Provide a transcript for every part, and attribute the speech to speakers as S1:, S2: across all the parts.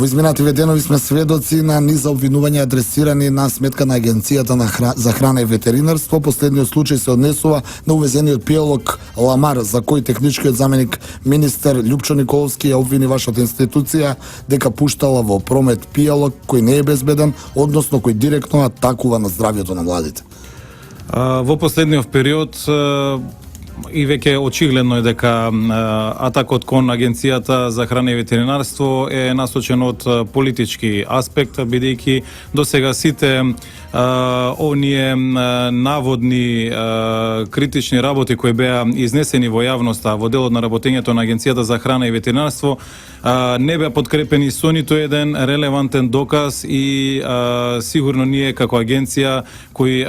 S1: Во изминативе денови сме сведоци на низ обвинувања адресирани на сметка на Агенцијата за храна и ветеринарство. Последниот случај се однесува на увезениот пијалок Ламар, за кој техничкиот заменик министер Љупчо Николовски ја обвини вашата институција дека пуштала во промет пијалок кој не е безбеден, односно кој директно атакува на здравјето на младите.
S2: Во последниот период и веќе очигледно е дека атакот кон Агенцијата за храна и ветеринарство е насочен од политички аспект, бидејќи досега сите оние наводни критични работи кои беа изнесени во јавноста во делот на работењето на Агенцијата за храна и ветеринарство не беа подкрепени со ниту еден релевантен доказ и сигурно ние како агенција кои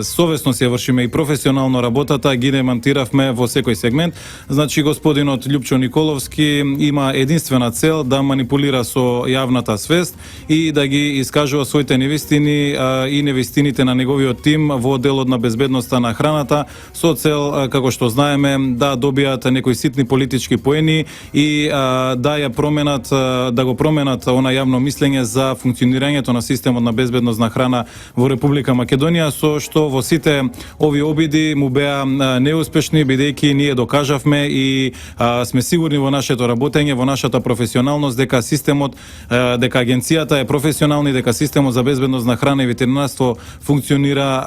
S2: совесно се вршиме и професионално работата ги демантиравме во секој сегмент. Значи господинот Љупчо Николовски има единствена цел да манипулира со јавната свест и да ги искажува своите невистини и невистините на неговиот тим во делот на безбедноста на храната со цел, како што знаеме, да добијат некои ситни политички поени и да ја променат, да го променат она јавно мислење за функционирањето на системот на безбедност на храна во Република Македонија, со што во сите овие обиди му беа неуспешни, бидејќи ние докажавме и сме сигурни во нашето работење, во нашата професионалност, дека системот, дека агенцијата е професионална и дека системот за безбедност на храна и ветеринарство функционира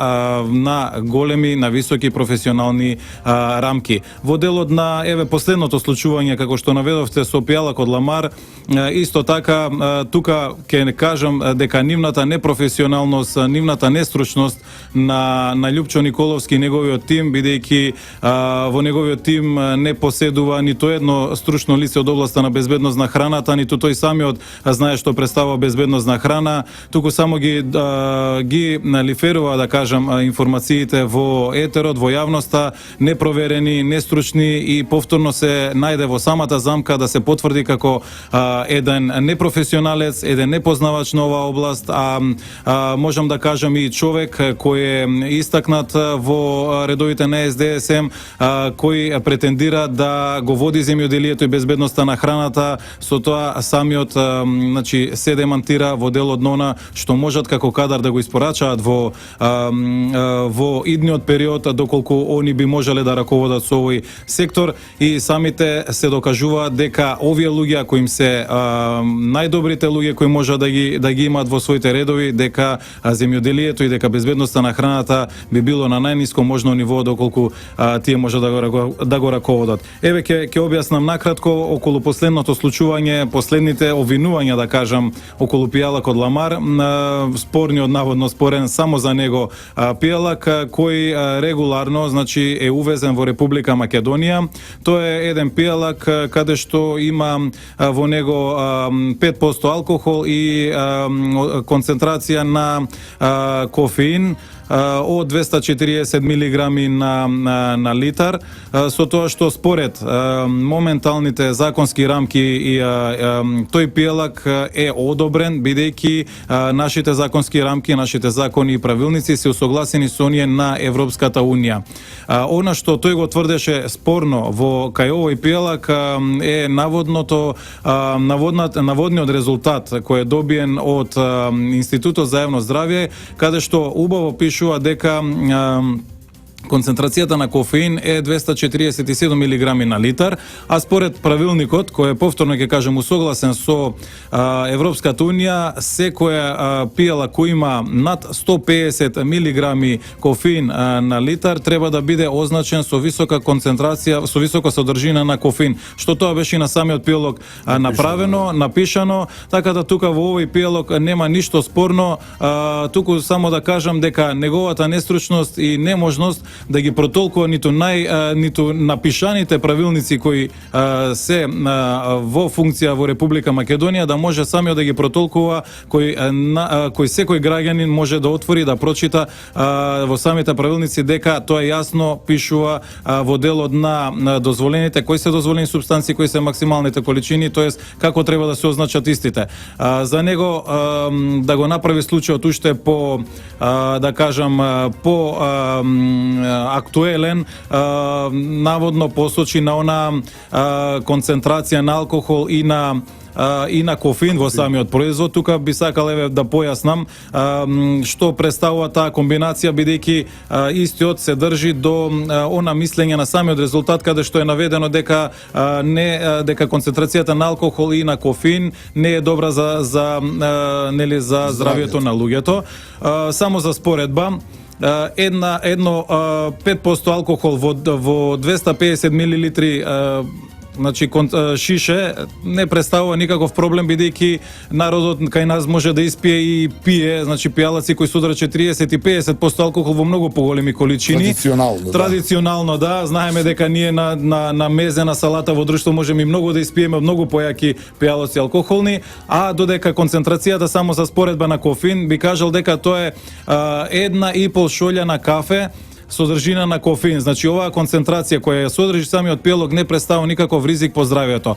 S2: на големи, на високи професионални рамки. Во делот на последното случување, како што наведовте со пијалокот Ламар, исто така тука ќе кажам дека нивната непрофесионалност, нивната нестручност на Љупчо Николовски и неговиот тим, бидејќи во неговиот тим не поседува ниту едно стручно лице од областа на безбедност на храната, ниту тој самиот знае што представува безбедност на храна, туку само ги лиферува, да кажам, информациите во етерот, во јавноста, непроверени, нестручни и повторно се најде во самата замка да се потврди како еден непрофесионалец, еден непознавач на оваа област, можам да кажам и човек кој е истакнат во редовите на СДСМ, кој претендира да го води земјоделието и безбедноста на храната, со тоа самиот се демантира во делот на она што можат како кадар да го испорачаат во идниот период, доколку они би можеле да раководат со овој сектор, и самите се докажуваат дека овие луѓе кои им се најдобрите луѓе кои можат да ги имаат во своите редови, дека земјоделието и дека безбедноста на храната би било на најниско можно ниво доколку тие можат да го раководат. Еве ќе објаснам накратко околу последното случување, последните обвинувања, да кажам, околу пијалокот Ламар, спорниот, наводно спорен само за него пијалок кој регуларно, значи, е увезен во Република Македонија. Тоа е еден пијалок каде што има во него 5% алкохол и концентрација на кофеин од 240 милиграми на литар, со тоа што според моменталните законски рамки и тој пијалок е одобрен, бидејќи нашите законски рамки, нашите закони и правилници се усогласени со оние на Европската унија. Она што тој го тврдеше спорно во кај овој пијалок е наводниот резултат кој е добиен од Институтот за јавно здравје, каде што убаво пишува дека концентрацијата на кофеин е 247 милиграми на литар, а според правилникот, кој е повторно ќе кажем усогласен со Европската унија, секоја пијала кој има над 150 милиграми кофеин на литар треба да биде означен со висока концентрација, со висока содржина на кофеин, што тоа беше на самиот пијалок направено, напишано, така да тука во овој пијалок нема ништо спорно, туку само да кажам дека неговата нестручност и неможност да ги протолкува ниту напишаните правилници кои се во функција во Република Македонија, да може самиот да ги протолкува, кој секој граѓанин може да отвори, да прочита во самите правилници дека тоа јасно пишува во делот на дозволените, кои се дозволени супстанции, кои се максималните количини, тоест како треба да се означат истите. За него да го направи случајот уште по, да кажам, по актуелен, наводно посочи на она концентрација на алкохол и на и на кофеин во самиот производ. Тука би сакал еве да појаснам што представува таа комбинација, бидејќи истиот се држи до она мислење на самиот резултат, каде што е наведено дека дека концентрацијата на алкохол и на кофеин не е добра за здравието на луѓето. Само за споредба, едно 5% алкохол во 250 милилитри значи шише не представува никаков проблем, бидејќи народот кај нас може да испие и пие, значи пијалаци кои содржат 40 и 50% алкохол во многу поголеми количини. Традиционално, да, знаеме дека ние на мезена салата во друштво можеме и многу да испиеме многу појаки пијалаци алкохолни, а додека концентрацијата само за споредба на кофеин би кажал дека тоа е 1,5 шолја на кафе содржина на кофеин. Значи оваа концентрација која ја содржи самиот пијалок не представува никаков ризик по здравието.